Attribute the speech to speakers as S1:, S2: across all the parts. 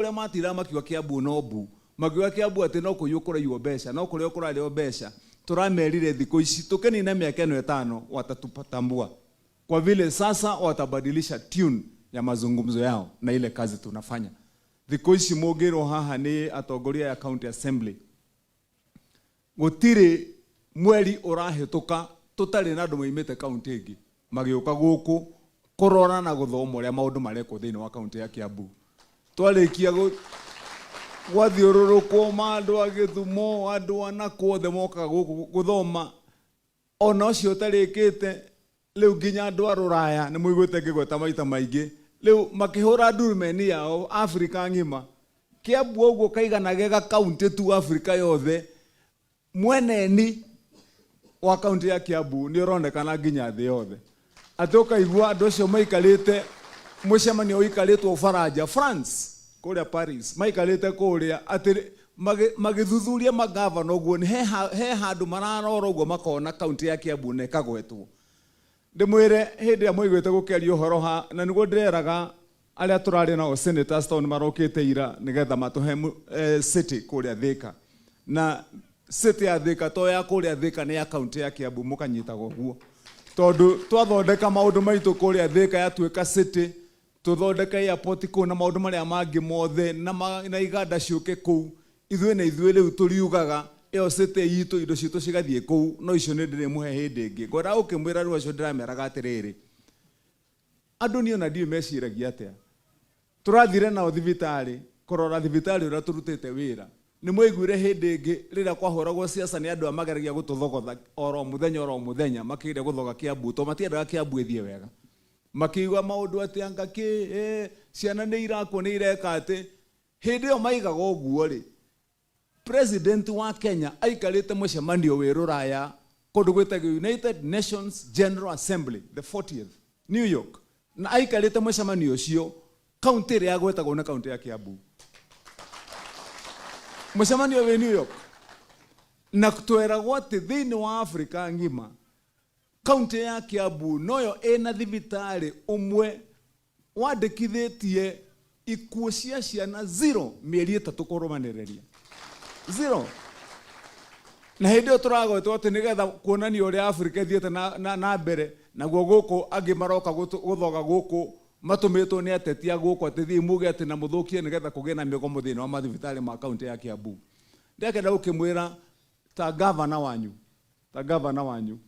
S1: Uria matira makiwa Kiambu no bu magiwa Kiambu ati no kuyukura yuo besha no kuria ukura leo besha turamerire thiko ici tukenina miaka 5 watatupatambua kwa vile sasa watabadilisha tune ya mazungumzo yao na ile kazi tunafanya. Thiko ici mugiro haha ni atongoria ya county assembly gutire mweri urahituka tutari na andu moimite county ingi magiuka guku kurora na guthoma uria maundu mareko thiini wa county ya Kiambu. Twarikia gwathiururuko mandu agithumo andu anako the moka guku guthoma ona ucio tarikite riu nginya andu aruraya ni muiguite ngigweta maita maingi riu makihura ndurumeni yao Africa ngima Kiambu uguo kaiganage ga county tu Africa yothe mweneni wa county ya Kiambu ni uronekana nginya thi yothe atoka igwa andu acio maikarite mucemanio uikaritwo Faraja France kuria Paris maikarite kuria atiri magithuthuria magavana uguo ni he handu mararora uguo makona county ya Kiambu ne kagwetwo ndimwire hindi ya muigwete gukeria uhoro ha na niguo ndireraga aria turari nao senators town marokite ira nigetha matuhe city kuria Thika na city ya Thika to ya kuria Thika ni ya county ya Kiambu mukanyitaga uguo tondu twathondeka maundu maitu kuria Thika yatuika city tuthondeka airport ku na maundu maria mangi mothe na iganda ciuke ku ithuĩ riu turiugaga iyo city itu indo citu cigathie ku no icio ni ndire muhe hindi ingi ngora ukimwira riu acio ndirameraga atiriri andu ni ona ndio meciragia atia turathire na thibitari kurora thibitari uria turutite wira ni muiguire hindi ingi rira kwahoragwo siasa ni andu amageragia gututhogotha oro muthenya makire guthoga Kiambu to matiendaga Kiambu ithie wega makiigwa maundu ati angaki ciana ni irakwo ni ireka ati hindi yo maigaga uguo ri president wa Kenya aikarite mucemanio wi Ruraya kundu gwitagwo United Nations General Assembly the 40th New York na aikarite mucemanio ucio county ria gwetagwo na county ya Kiambu mucemanio wi New York na kutweragwo ati thiini wa Africa ngima county ya Kiambu noyo ena thibitari umwe wandikithitie ikuo cia ciana 0 mieri 3 kurumaniriria 0 na hindi turagwetwo ati nigetha kuonania uria Africa ithiete na mbere naguo guku angi maroka guthoga guku matumitwo ni ateti aguku ati thii muge ati na muthukie nigetha kugie na migomo thiini wa mathibitari ma county ya Kiambu ndekenda ukimwira ta governor wanyu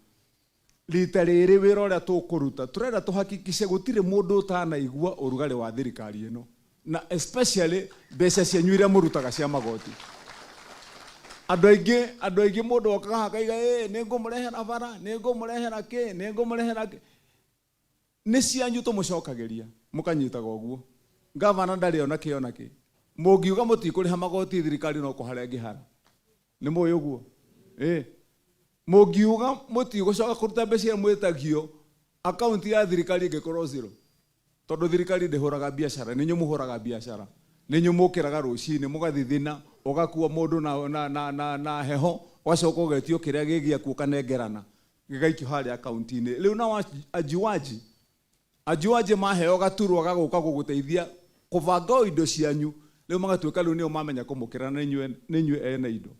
S1: rita riri wira uria tukuruta turenda tuhakikishe gutire mundu utanaigua urugari wa thirikari ino na especially mbeca cianyu iria murutaga cia magoti andu aingi mundu okaga akaiga ningumurehera bara ningumurehera ki ni cianyu tumucokagiria mukanyitaga uguo governor ndari ona ki mungiuga mutikuriha magoti thirikari no kuharia ngihara ni moyo uguo mugiuga mutigucoka kuruta mbeca mwitagio account ya thirikari ngikorwo 0 tondu thirikari ndihuraga biashara ninyu muhuraga biashara ninyu mukiraga rucini mugathithina ugakuwa mundu na heho wacoka ugetio kiria gigia kukanengerana gigaikio hari account ini riu na ajuaji maheo gaturwo gaguka guguteithia kuvanga indo cianyu riu magatuika riu nio mamenya kumukirana ninyu ene indo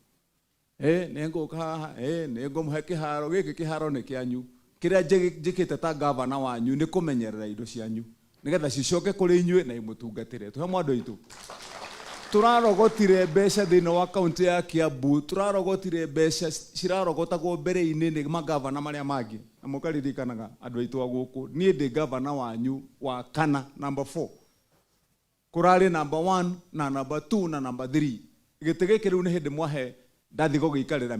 S1: nenguka haha ningumuhe kiharo giki kiharo ni kianyu kiria njikite ta governor wanyu ni kumenyerera indo cianyu nigetha cicoke kuri inyue na imutungatire tuhe mwandu itu turarogotire mbeca thiini wa county ya Kiambu turarogotire mbeca cirarogotagwo mbere-ini ni magavana maria mangi na mukaririkanaga andu aitu aguku nie ndi governor wanyu wa kana number 4 kurari number 1 na number 2 na number 3 gite giki riu ni hindi mwahe ndathi gugiikarira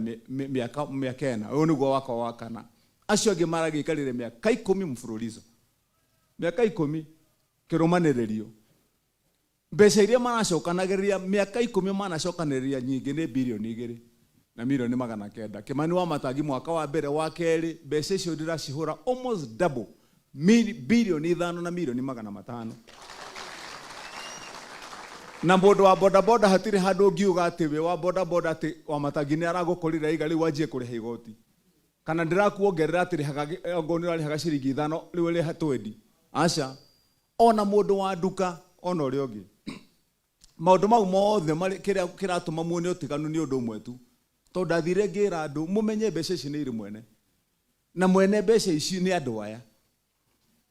S1: miaka ena uyu niguo wako wa kana acio angi maragiikarire miaka 10 mfululizo miaka 10 kirumaniririo mbeca iria maracokanagiriria miaka 10 manacokaniriria nyingi ni bilioni 2 na milioni 900 Kimani wa Matangi mwaka wa mbere wa keri mbeca icio ndiracihura almost double bilioni 5 na milioni 500 na mundu wa boda hatire handu ngiuga ati we wa boda ati wa Matangi ni aragukorira iga riu wanjie kuriha igoti kana ndirakuongerera ati rihaga ngoni rihaga ciringi 5 riu ri hatwendi aca ona mundu wa nduka ona uri ungi maundu mau mothe kiratuma muone utiganu ni undu umwe tu to ndathire ngira andu mumenye mbeca ici ni iri mwene na mwene mbeca ici ni andu aya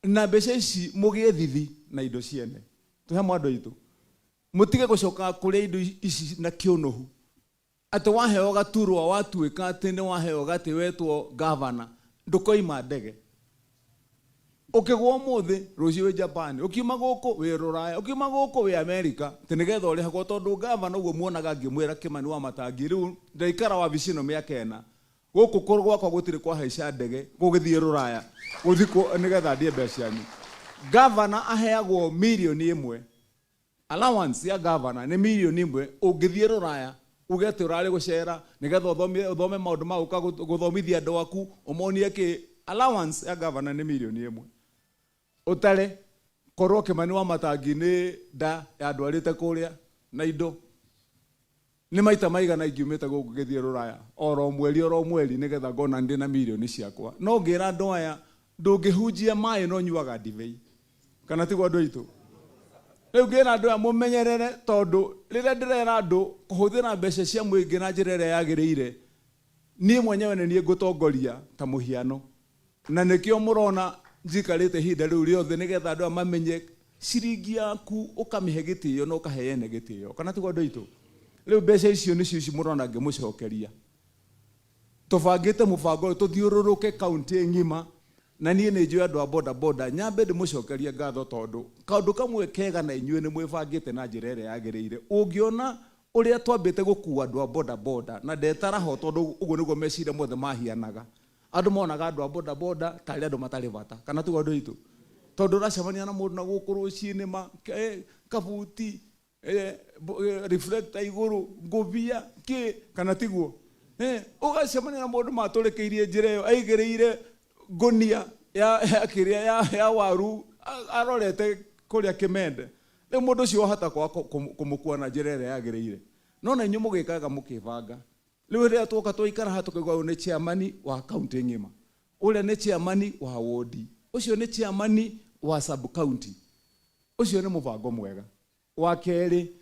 S1: na mbeca ici mugie thithi na indo ciene tuhe mwandu itu mutige gucoka kuria indo ici na kiunuhu ati waheo gaturwa watuika ati ni waheo gati wetwo governor ndukoima ndege ukigwo muthi rucio wi Japan ukiuma guku wi Ruraya ukiuma guku wi America tinigetha uri hako tondu governor uguo muonaga ngimwira Kimani wa Matangi riu ndaikara wa vicino miaka ena guku gwakwa gutiri kwa haica ndege gugithie Ruraya guthiko nigetha ndie mbeca ni governor aheagwo milioni imwe allowance ya governor ni milioni imwe ungithie Ruraya ugete urari gucera nigetha uthome maundu ma uka guthomithia andu aku umonie ki allowance ya governor ni milioni imwe utare korwo Kimani wa Matangi ni nda ya andu arite kuria na indo ni maita maigana ingiumite guku githie Ruraya oro mweri nigetha ngona ndi na milioni ciakwa no ngira andu aya ndungihunjia mai no nyuaga ndivei kana tigwa andu aitu riu ngira andu aya mumenyerere tondu riria ndirera andu kuhuthira mbeca cia muingi na njira iria yagiriire nie mwenyewe ni nie ngutongoria ta muhiano na nikio murona njikarite hinda riu riothe nigetha andu mamenye ciringi yaku ukamihe gitio no ukaheyene gitio kana tigwa andu aitu riu mbeca icio nicio ici murona ngimucokeria tubangite mubango tuthiururuke kaunti ngima na nie ni njui andu a boda boda nyambe ndimucokeria ngatho tondu kaundu kamwe kega na inyue ni mwibangite na njira iria yagiriire ungiona uria twambite gukua andu a boda boda na ndetaraho tondu uguo niguo meciria mothe mahianaga andu monaga andu a boda boda tari andu matari bata kana tigwa andu itu tondu racemania na mundu na guku rucini ma kabuti reflector iguru ngubia ki kana tiguo ugacemania na mundu maturikiirie njira iyo aigireire gunia ya kiria ya waru arorete kuria Kimende ni mundu cio hata kwa kumukua na njira iria yagiriire no na inyu mugikaga mukivanga riu ria twoka twaikara hatukigwa ni chairman wa county ngima uria ni chairman wa ward ucio ni chairman wa sub county ucio ni mubango mwega wa keri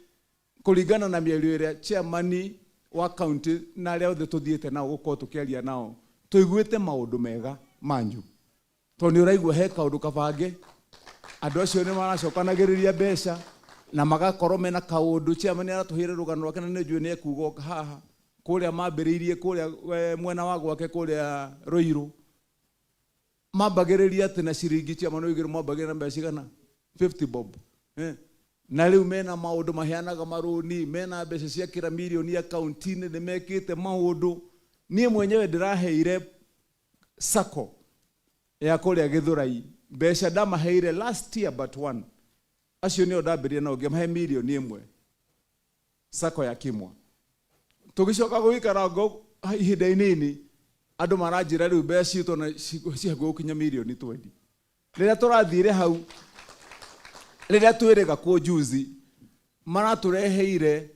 S1: kuringana na mierio iria chairman wa county na ria othe tuthiete nao guko tukiaria nao tuiguite maundu mega manju to ni uraigua he kaundu kabange andu acio ni maracokanagiriria mbeca na magakorwo mena kaundu chairman aratuhire rugano rwake na ni njui ni ekuga haha kuria mambiriirie kuria mwena wa gwake kuria Ruiru mambagiriria ati na ciringi chairman uigire mambagirira mbeca gana 50 bob na riu mena maundu maheanaga maruni mena mbeca cia kira milioni ya kaunti-ini ni mekite maundu nie mwenyewe ndiraheire sako ya kuria Githurai mbeca ndamaheire last year but one acio nio ndambirie na ngemahe milioni imwe sako ya Kimwa tugicoka guikara ngo ihinda inini andu maranjira riu mbeca citu na cihaguo kinya milioni 20 riria turathire hau riria twiriga ku juzi maratureheire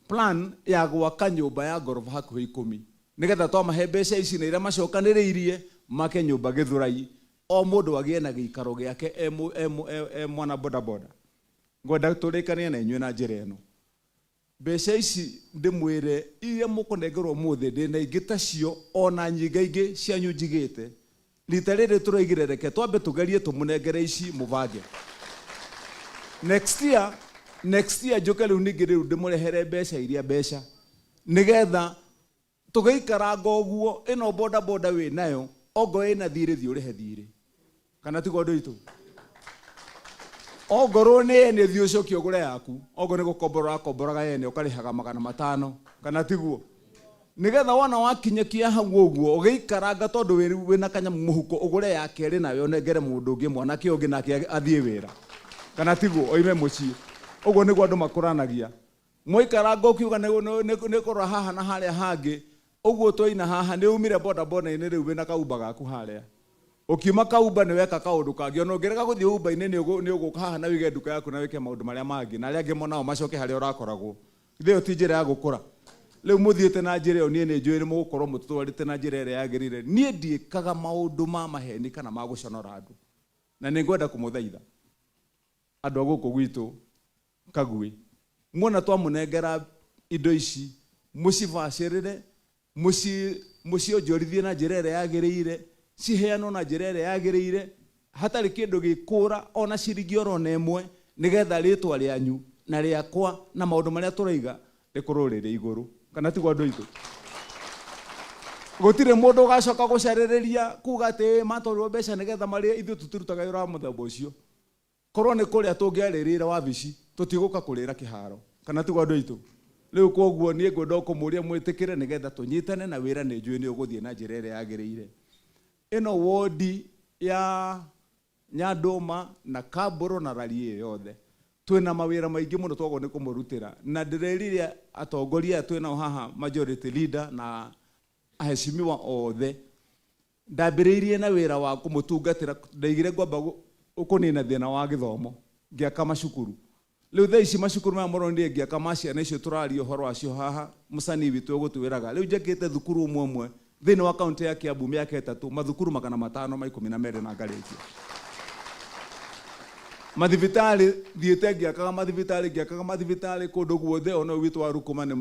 S1: plan ya gwaka nyumba ya gorofa hakuhi 10 nigetha twamahe mbeca ici na iria macokaniriirie make nyumba Githurai o mundu agie na giikaro giake mwana boda boda ngwenda turikania na inyue na njira eno mbeca ici ndimwire iria mukunengerwo muthe ndina ingi tacio ona nyingaingi cianyu njigite rita riri turaigire reke twambe tugerie tumunengere ici mubange next year njuke riu ningi riu ndimurehere mbeca iria mbeca nigetha tugeikara ngoguo ino boda boda wi nayo ogo ina thiri thiurehe thiri kana tigo ndu itu ogorwo ni ene thio cokio gure yaku ogo ni gukombora komboraga ene ukarihaga 500 kana tiguo nigetha wana wakinyekia hau uguo ugiikaranga tondu wina kanya muhuko ugure yake ri nayo nengere mundu ungi mwana ki ungi nake athie wira kana tiguo oime mucii uguo niguo andu makuranagia muikaranga ukiuga ni korwa haha na haria hangi uguo twaina haha ni umire boda boda ine riu wina kaumba gaku haria ukiuma kaumba ni weka kaundu kangi ono ngerega guthie umba ine ni uguka haha na wige nduka yaku na wike maundu maria mangi na aria angi monao macoke haria urakoragwo thio ti njira ya gukura riu muthiete na njira iyo nie ni njui ni mugukorwo mututwarite na njira iria yagirire nie ndiikaga maundu ma maheni kana ma guconora andu na ni ngwenda kumuthaitha andu aguku gwitu Kagui mwona twamunengera indo ici mucibacirire mucionjorithie na njĩra ĩrĩa yagĩrĩire, ciheanwo na njĩra ĩrĩa yagĩrĩire, hatarĩ kĩndũ gĩkũra ona ciringi orona ĩmwe, nĩgetha rĩtwa rĩanyu na rĩakwa na maũndũ marĩa tũraiga rĩkorwo rĩrĩ igũrũ. Kana tiguo andũ aitũ? Gũtirĩ mũndũ ũgacoka gũcarĩrĩria kuga atĩ matwarirwo mbeca nĩgetha marĩa ithuĩ tũtirutaga wĩra wa mũthemba ũcio. Korwo nĩ kũrĩa tũngĩarĩrĩra wabici, tũtigũka kũrĩra kĩharo. Kana tiguo andũ aitũ? Rĩu koguo niĩ ngwenda kũmũria mwĩtĩkĩre nĩgetha tũnyitane na wĩra nĩ njũĩ nĩ ũgũthiĩ na njĩra ĩrĩa yagĩrĩire. Ĩno wodi ya Nyandũma na Kambũrũ na Rariĩ yothe twĩna mawĩra maingĩ mũno twagwo nĩ kũmũrutĩra, na ndĩrerire atongoria twĩnao haha, majority leader na aheshimiwa othe, ndambĩrĩirie na wĩra wa kũmũtungatĩra. Ndaigire ngwamba ũkũnina thĩna wa gĩthomo, ngĩaka macukuru. Rĩu thaa ici macukuru maya mũronire ngĩaka ma ciana icio tũraria ũhoro wacio haha, mũcani witũ ũgũtwĩraga. Rĩu njakĩte thukuru ũmwe thĩinĩ wa kaunti ya Kiambu mĩaka 3, mathukuru 500 ma 12 na ngarĩkia. Mathibitarĩ thiĩte ngĩakaga mathibitarĩ kũndũ guothe, ona witũ wa Rukuma nĩ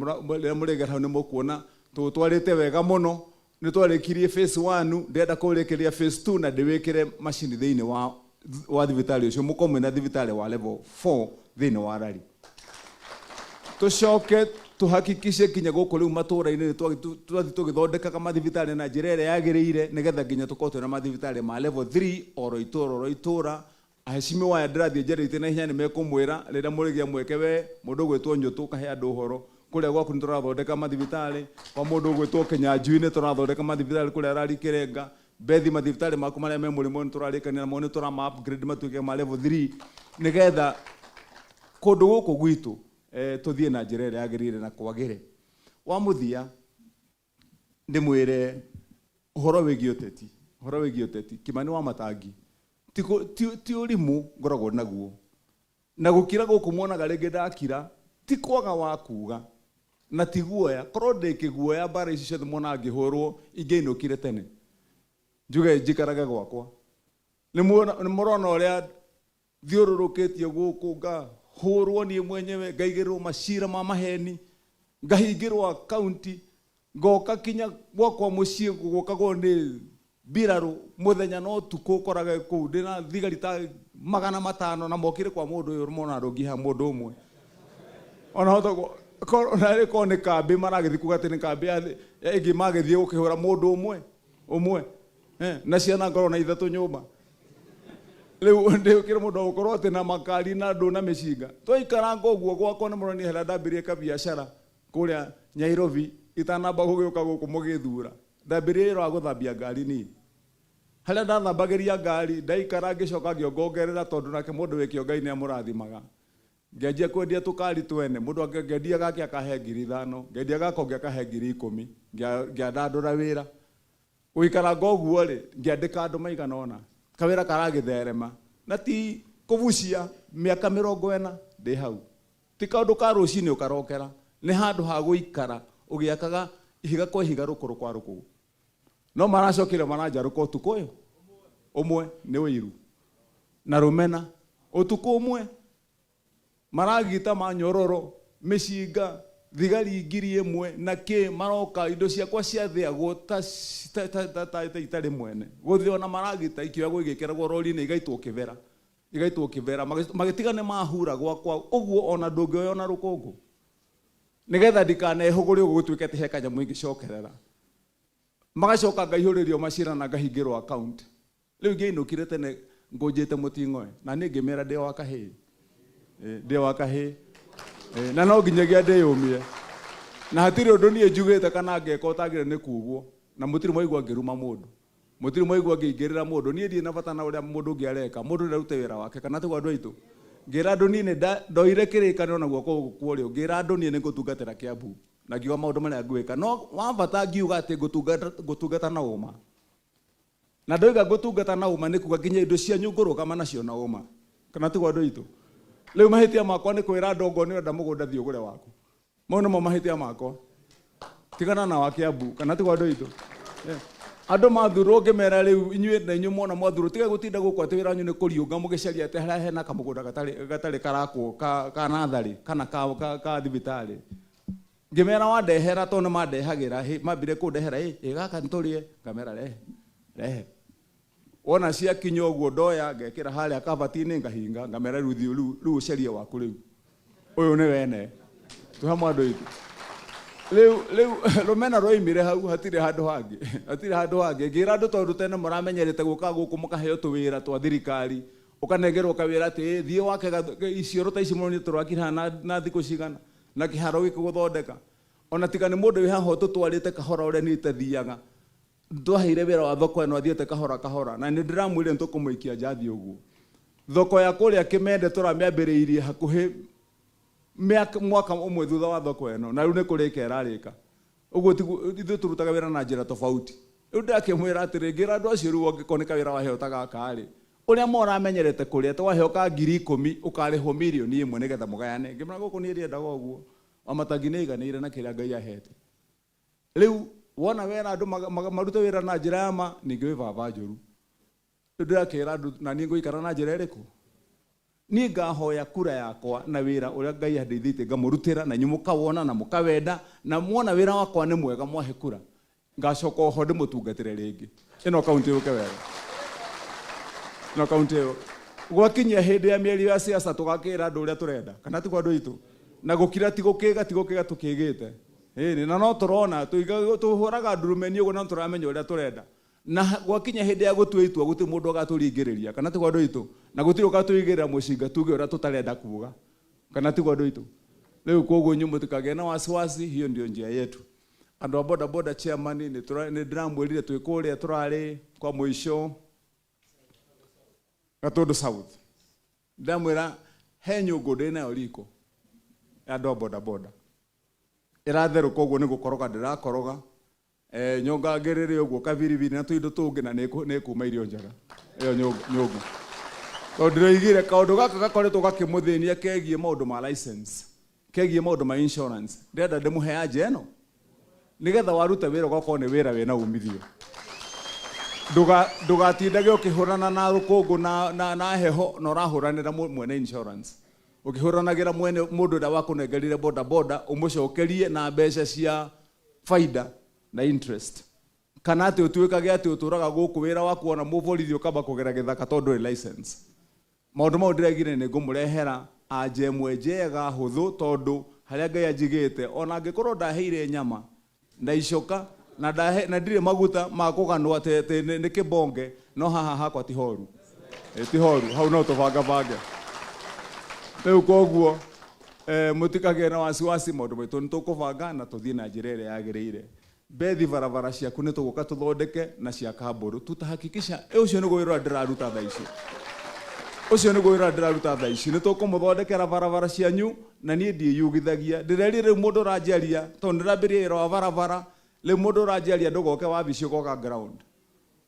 S1: mũrĩgera hau nĩ mũkuona tũtwarĩte wega mũno. Nĩ twarĩkirie phase 1, ndĩrenda kũrĩkĩria phase 2 na ndĩwĩkĩre macini thĩinĩ wa thibitarĩ ũcio, mũkomwe na thibitarĩ wa level 4 thĩinĩ wa Rari. Tũcoke tũhakikishe kinya gũkũ rĩu matũũra-inĩ tũrathiĩ tũgĩthondekaga mathibitarĩ na njĩra ĩrĩa yagĩrĩire, nĩgetha nginya tũkorwo twĩna mathibitarĩ ma level 3 oro itũũra. Aheshimiwa aya ndĩrathiĩ njarĩtie na hinya nĩ mekũmwĩra rĩrĩa mũrĩgĩa mweke we mũndũ ũgwĩtwo Nyũtũ kahe andũ ũhoro. Kũrĩa gwaku nĩ tũrathondeka mathibitarĩ, kwa mũndũ ũgwĩtwo Kĩnyanju-inĩ tũrathondeka mathibitarĩ, kũrĩa Rari Kĩrenga, Bethi mathibitarĩ maku marĩa me mũrĩmo nĩ tũrarĩkania namo, nĩ tũrama upgrade matuĩke ma level 3, nĩgetha kũndũ gũkũ gwitũ tũthiĩ na njĩra ĩrĩa yagĩrĩire na kwagĩre. Wa mũthia ndĩmwĩre ũhoro wĩgiĩ ũteti, Kimani wa Matangi ti ũrimũ ngoragwo naguo, na gũkira gũkũ muonaga rĩngĩ ndakira ti kwaga wa kuga na ti guoya. Korwo ndĩkĩguoya mbara ici ciothe muona ngĩhũrwo ingĩinũkire tene, njuge njikarage gwakwa. Nĩ mũrona ũrĩa thiũrũrũkĩtio gũkũ, ngahũrwo niĩ mwenyewe, ngaigĩrwo macira ma maheni, ngahingĩrwo akaunti, ngoka kinya gwakwa mũciĩ gũkagwo nĩ mbirarũ mũthenya no tukũ ũkoraga kũu ndĩna thigari ta 500 na mokire kwa mũndũ ũyũ mona arũngiha mũndũ ũmwe. Ona hota ko nĩ kambĩ maragĩthiĩ kuga atĩ nĩ kambĩ ĩngĩ magĩthiĩ gũkĩhũra mũndũ ũmwe na ciana ngorwo na 3 nyũmba. Rĩu ndĩũkĩre mũndũ gũkorwo atĩ na makari na andũ na mĩcinga. Twaikaranga ũguo gwakwa nĩ mũroni hela ndambĩrĩrie kabiacara kũrĩa Nyairobi itanamba gũgĩũka gũkũ mũgĩthura. Ndambĩrĩrie wa gũthambia ngari ni harĩa ndathambagĩria ngari, ndaikara ngĩcoka ngĩongongerera tondũ nake mũndũ wĩkĩo Ngai nĩ amũrathimaga. Ngĩanjia kwendia tũkari twene, mũndũ ngĩendia gake akahe 5,000, ngĩendia gako ngĩakahe 10,000, ngĩandandũra wĩra. Gũikaranga ũguo rĩ, ngĩandĩka andũ maigana ona, kawĩra karagĩtherema na ti kũbucia. Mĩaka 40 ndĩ hau, ti kaũndũ ka rũcinĩ ũkarokera, nĩ handũ ha gũikara ũgĩakaga ihiga kwa ihiga, rũkũrũ kwa rũkũrũ. No maracokire maranjarũka ũtukũ ũyũ ũmwe nĩ ũiru na rũmena. Ũtukũ ũmwe maragita manyororo, mĩcinga, thigari 1,000 na kĩ maroka, indo ciakwa ciathĩagwo ta itarĩ mwene. Gũthĩo na maragita ikĩoyagwo igĩkĩragwo rori-inĩ igaitwo kĩbera, magĩtiga nĩ mahura gwakwa ũguo, ona ndũngĩoya na rũkũngũ, nĩgetha ndikanehũgũre ũguo gũtuĩke atĩ he kanyamũ ingĩcokerera. Magacoka ngaihũrĩrio macira na ngahingĩrwo account. Rĩu ngĩinũkire tene ngũnjĩte mũting'oe, na nĩ ngĩmera ndĩ wa kahĩ, na no nginyagia ndĩyũmie, na hatirĩ ũndũ niĩ njugĩte kana ngeka ũtagĩrĩ nĩ kugwo, na mũtirĩ mwaigua ngĩruma mũndũ, mũtirĩ mwaigua ngĩingĩrĩra mũndũ. Niĩ ndirĩ na bata na ũrĩa mũndũ ũngĩ areka, mũndũ nĩarute wĩra wake. Kana tiguo andũ aitũ? Ngĩra andũ niĩ ndoire kĩrĩkanĩro naguo kũrĩo, ngĩra andũ niĩ nĩ ngũtungatĩra Kiambu na ngiuga maũndũ marĩa ngwĩka, no wa bata ngiuga atĩ ngũtungata na ũma. Na ndoiga ngũtungata na ũma nĩ kuga nginya indo cianyu ngũrũgama nacio na ũma. Kana tiguo andũ aitũ? Rĩu mahĩtia makwa nĩ kwĩra andũ ngo nĩ ũrenda mũgũnda thiĩ ũgũre waku. Mau nĩmo mahĩtia makwa, tigana na wa Kiambu. Kana tiguo andũ aitũ? Ando mathuro ngemera riu inyue na inyu mona mwathuro tiga gutinda guku ati wira nyu ni kuriunga mugicaria ati haria hena kamugunda gatari karakwo ka nathari kana ka thibitari ngemera wandehera to na mandehagira mambire kundehera gaka nturie ngamera rehe wona cia kinyo guo ndoya ngekira haria kabatini ngahinga ngamera riu uceria waku riu uyu ni wene tu hamwe andu itu Leu rumena roimire hau hatire handu hangi ngira andu tondu tene muramenyerete guka guku mukaheo tuwira twa thirikari ukanegerwo kawira ati thie wake icioro ta ici munoni turakira na thiku cigana na kiharo giki guthondeka ona tika ni mundu wi haho tutwarite kahora uria ni tathiaga twaheire wira wa thoko eno athiete kahora na ni ndiramwire ntukumuikia njathi uguo thoko ya kuria Kimende turamiambiriirie hakuhi mwaka umwe thutha wa thoko eno na riu ni kurika irarika uguo ithu turutaga wira na njira tofauti riu ndakimwira atiri ngira andu acio riu ongikonika wira waheo ta gaka ri uria moramenyerete kuria twaheo ka 10,000 ukarihwo milioni 1 nigetha mugayane ngimana guku ni riendaga uguo amatangi ni iganire na kiria Ngai ahete riu wona wera andu maruta wira na njira ya ma ningi wi baba njuru ndakira andu na ni nguikara na njira iriku ni ngahoya kura yakwa na wira uria Ngai andeithite ngamurutira na nyu mukawona na mukawenda na muona wira wakwa ni mwega mwahe kura ngacoka ho ndimutungatire ringi ino kaunti yuke wega no kaunti yo gwakinya hindi ya mieri ya siasa tugakira andu uria turenda kana ti kwa andu itu na gukira ti gukiga tukigite ni na no turona tuhuraga ndurumeni uguo na turamenya uria turenda na gwakinya hindi ya gutua itua guti mundu agaturingiriria kana ti kwa andu itu na gutiri ukatuigirira mucinga tuge uria tutarenda kuuga kana ti kwa andu itu riu koguo nyumu tukagea na wasiwasi hiyo ndio njia yetu andu boda boda chairman ni ndiramwirire twikuria turari kwa muico Gatundu South ndamwira he nyungu ndina uriko andu boda boda iratheru koguo ni gukoroga ndirakoroga nyonga ngerere uguo kabiribiri na tuindo tungi na ni kuma irio njega iyo nyungu to ndiroigire kaundu gaka gakoretwo gakimuthinia kegie maundu ma license kegie maundu ma insurance ndenda ndimuhe anje eno nigetha waruta wira goko ni wira wina umithio ndugatindage ukihurana na rukungu na heho na urahuranira mwene insurance ukihuranagira mwene mundu da wakunengerire boda boda umucokerie na mbeca cia faida na interest kana ati utuikage ati uturaga guku wira waku ona muborithi ukamba kugera githaka tondu ni license maundu mau ndiregire ni ngumurehera anje mwenjega huthu tondu haria Ngai anjigite ona ngikorwo ndaheire nyama ndaicoka na ndire maguta ma kuganwa ati ni kibonge no haha hakwa ti horu hau no tubanga riu koguo mutikage na wasiwasi maundu maitu ni tukubanga na tuthie na njira iria yagirire bethi barabara ciaku ni tuguka tuthondeke na cia Kamburu tutahakikisha ucio ni gwira ndiraruta thaa ici ni tukumuthondekera barabara cianyu na nie ndiyugithagia ndirerire mundu ranjaria to ndirambirie wira wa barabara le mundu ranjaria ndugoke wabici ugoka ground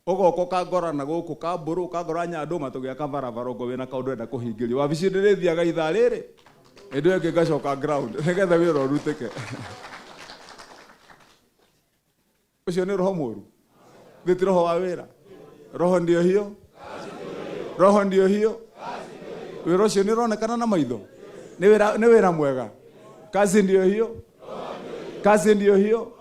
S1: ugoko kangora na guku Kamburu kangora nyandu matugia ka barabara ngo wina kaundu enda kuhingiria wabici ndirithiaga ithaa riri ndio yake gacoka ground nigetha wira urutike ucio ni roho muru thiti roho wa wira roho ndio hiyo wira ucio ni ronekana na maitho ni wira mwega kazi ndio hiyo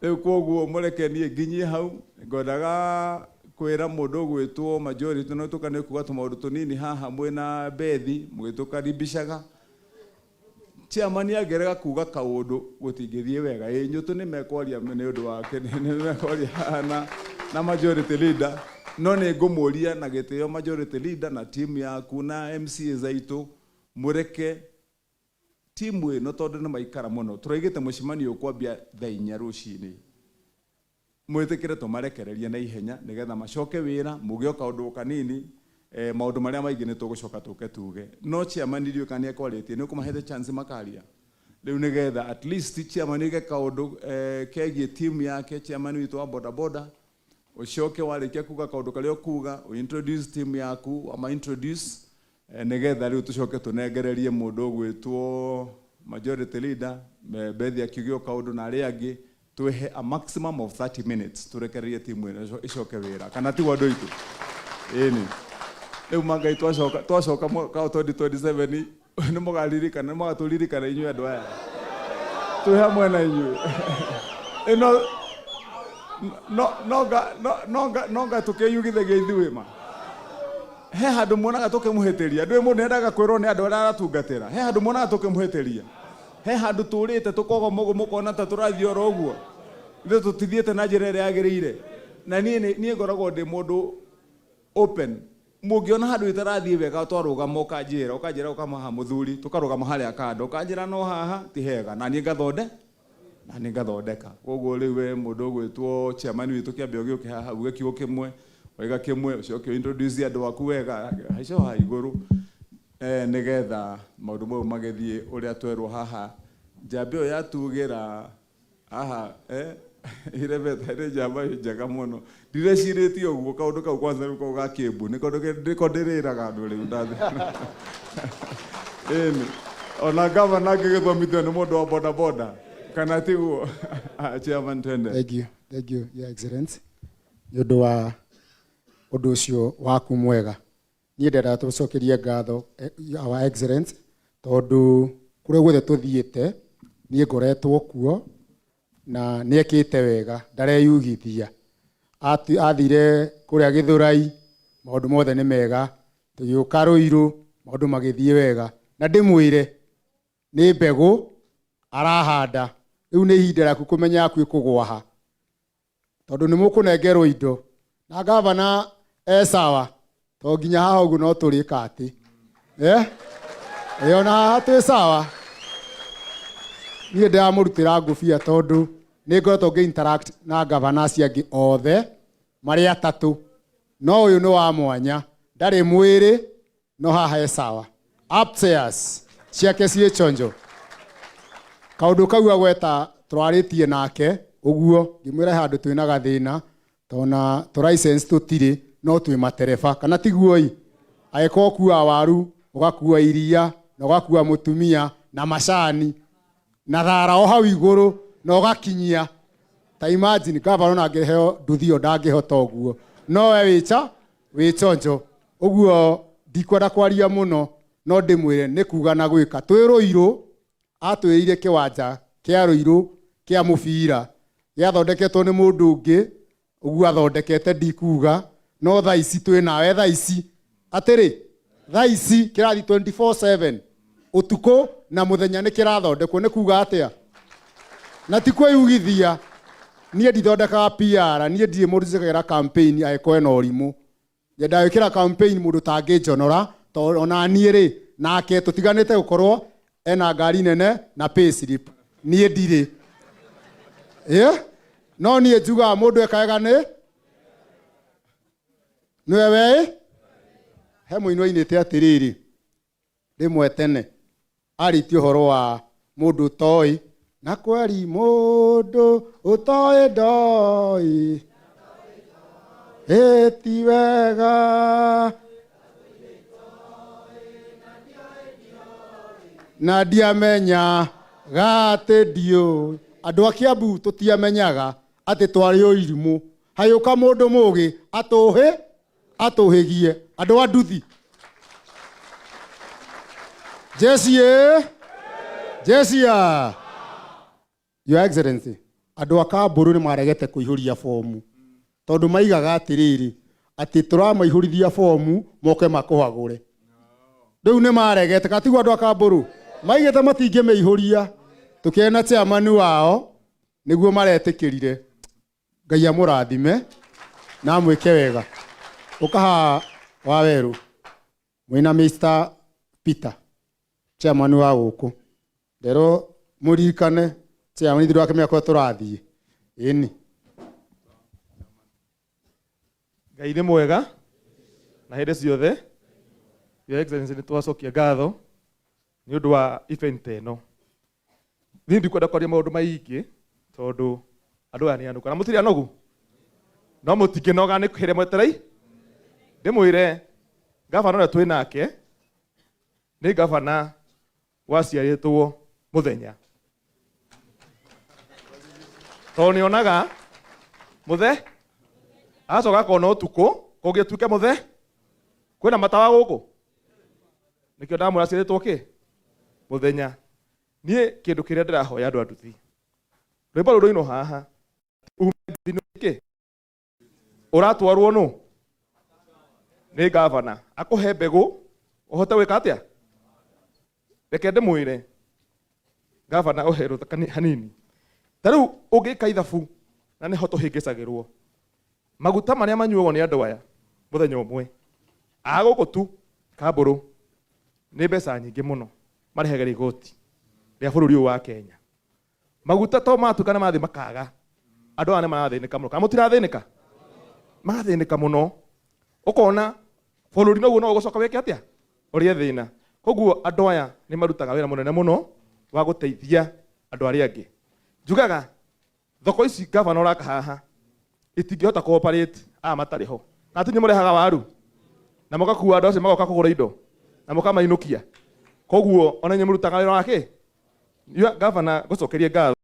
S1: riu koguo mureke nie nginyie hau ngwendaga kwira mundu gwitwo majority no tukane kuga tumaundu tunini haha mwena bethi mugitukaribishaga chairman agerega kuga kaundu gutingithie wega nyutu ni mekwaria ni undu wake ni mekwaria na majority leader no ni ngumuria na gitio majority leader na team yaku na MCA zaitu mureke timu ino tondu ni maikara muno turaigite mucimanio kwambia thaa 4 rucini mwitikire tumarekereria na ihenya nigetha macoke wira mugio kaundu kanini maundu maria maingi ni tugucoka tuge no chairman irio kania kwaritie ni kumahete chance makaria riu nigetha at least chairman ige kaundu kegie team yake chairman witu wa boda boda ucoke warikia kuga kaundu kario kuga introduce team yaku ama introduce nigetha riu tucoke tunengererie mundu gwitwo majority leader bethi akigio kaundu na aria angi tuhe a maximum of 30 minutes turekererie timu ino icoke wira kana ti wandu itu ini leo mangai twacoka mwaka 2027 ni mugaririkana mugatulirikana inyu andu aya tu hamwe na inyu ino noga tukeyugithagia ithuĩ ma he handũ muonaga tũkĩmũhĩtĩria ndũĩ mũndũ nendaga kwĩrwo nĩ andũ arĩa aratungatĩra he handũ muonaga tũkĩmũhĩtĩria he handũ tũrĩte tũkoga mũkona ta tũrathiĩ oro ũguo ithuĩ tũtithiĩte na njĩra ĩrĩa yagĩrĩire na niĩ ngoragwo ndĩ mũndũ open mũngĩona handũ itarathiĩ wega twarũgama ũkanjĩra ũkamaha mũthuri tũkarũgama harĩa kando ũkanjĩra no haha ti hega na niĩ ngathondeka koguo rĩu we mũndũ ũgwĩtwo chairman witũ kĩambĩ ũgĩũke haha uge kiugo kĩmwe wega kĩmwe ũcoke introduce andũ aku wega haica ha igũrũ nĩgetha maũndũ mau magĩthiĩ ũrĩa twerwo haha njamba ĩyo yatugĩra haha Irebeta nĩ njamba njega mũno ndireciirĩtie ũguo kaũndũ kau kwanza nĩko ga Kiambu nĩko ndĩrĩraga andũ rĩu ndathi ĩni ona gavana angĩgĩthomithio nĩ mũndũ wa bodaboda kana tiguo chairman twende.
S2: Thank you your excellency nĩ ũndũ wa ũndũ ũcio waku mwega niĩ ndenda tũcokerie ngatho our excellence tondũ kũrĩa guothe tũthiĩte niĩ ngoretwo kuo na nĩekĩte wega ndareyugithia athire kũrĩa Gĩthũrai maũndũ mothe nĩ mega tũgĩũka Rũirũ maũndũ magĩthiĩ wega na ndĩmwĩre nĩ mbegũ arahanda rĩu nĩ ihinda rĩaku kũmenya yaku ĩkũgwa ha tondũ nĩ mũkũnengerwo indo na gavana sawa to nginya haha ũguo no tũrĩka atĩ ona haha twĩ sawa niĩ ndĩramũrutĩra ngũbia tondũ nĩ ngoretwo ngĩ-interact na gavana ciangĩ othe marĩ atatũ no ũyũ nĩ wa mwanya ndarĩ mwĩrĩ no haha sawa upstairs ciake ciĩ chonjo kaũndũ kau agweta twarĩtie nake ũguo ngĩmwĩra handũ twĩna gathĩna tona tũlicense tũtirĩ no twĩ matereba kana tiguo agĩkorwo ũkua waru ũgakua iria na ũgakua mũtumia na macani na thara o hau igũrũ na ũgakinyia ta imagine gavana ona angĩheo nduthi ndangĩhota ũguo no we wĩ chonjo ũguo ndikwenda kwaria mũno no ndĩmwĩre nĩ kuga na gwĩka twĩ Rũirũ atwĩrĩire kĩwanja kĩa Rũirũ kĩa mũbira gĩathondeketwo nĩ mũndũ ũngĩ ũguo athondekete ndikuga no thaa ici twĩ nawe thaa ici atĩrĩ thaa ici kĩrathi 24/7 ũtukũ na mũthenya nĩ kĩrathondekwo nĩ kuga atĩa na ti kwĩyugithia niĩ ndithondekaga PR niĩ ndirĩ mũndũ njĩkagĩra campaign agĩkorwo na ũrimũ nyenda gwĩkĩra campaign mũndũ tangĩnjonora tondũ ona niĩ nake tũtiganĩte gũkorwo ena ngari nene na pay slip niĩ ndirĩ no niĩ njugaga mũndũ ekaega nĩwe we he mũini oinĩte atĩrĩrĩ rĩmwe tene arĩtie ũhoro wa mũndũ ũtoĩ na kweri mũndũ ũtoĩ ndoĩ ti wega na ndiamenya gate ndiũ andũ a Kiambu tũtiamenyaga atĩ twarĩ ũirimũ hayũka mũndũ mũgĩ atũhĩgie andũ a nduthi Jesia your excellency andũ a Kambũrũ nĩ maregete kũihũria fomu tondũ maigaga atĩrĩrĩ atĩ tũramaihũrithia fomu moke makũhagũre rĩu nĩ maregete katigu andũ a Kambũrũ maigĩte matingĩmĩihũria tũkĩena chairman wao nĩguo maretĩkĩrire Ngai amũrathime na mwĩke wega ũkaha wa werũ mwĩna Mr. Peter chairman wa gũkũ ndero mũririkane chairman ithuĩ wake mĩaka tũrathiĩ ĩni
S3: Ngai nĩ mwega na hĩndĩ ciothe your excellency nĩ twacokia ngatho nĩ ũndũ wa event ĩno niĩ ndikwenda kwaria maũndũ maingĩ tondũ andũ aya nĩ anũku na mũtirĩ anogu no mũtikĩnoga nĩ kũhĩrĩa mweterei ndĩmwĩre gavana ũrĩa twĩ nake nĩ gavana waciarĩtwo mũthenya to nionaga muthe acoka kona utuko kungituike muthe kwina matawa guku nikio ndamuraciritwo ki muthenya nie kindu kiria ndirahoya andu anduthi rwimbo ruru ino haha umethino uratwarwo nu ni gavana akuhe mbegu uhote wika atia reke ndimwire gavana uhe ruthakani hanini tariu ungika ithabu na niho tuhingicagirwo maguta maria manyuogwo ni andu aya muthenya umwe aguku tu Kamburu ni mbeca nyingi muno marihagera igoti ria bururi wa Kenya maguta to matukana mathi makaga andu ane marathinika muno kamutirathinika marathinika muno ukona bururi noguo no gucoka weke atia urie thina koguo andu aya ni marutaga wira munene muno wa guteithia andu aria angi njugaga thoko ici gavana uraka haha itingihota cooperate matariho na atinyi murehaga waru na mugakuwa andu acio magoka kugura indo na mukamainukia koguo ona nyi murutaga wira wake gavana gucokerie ngatho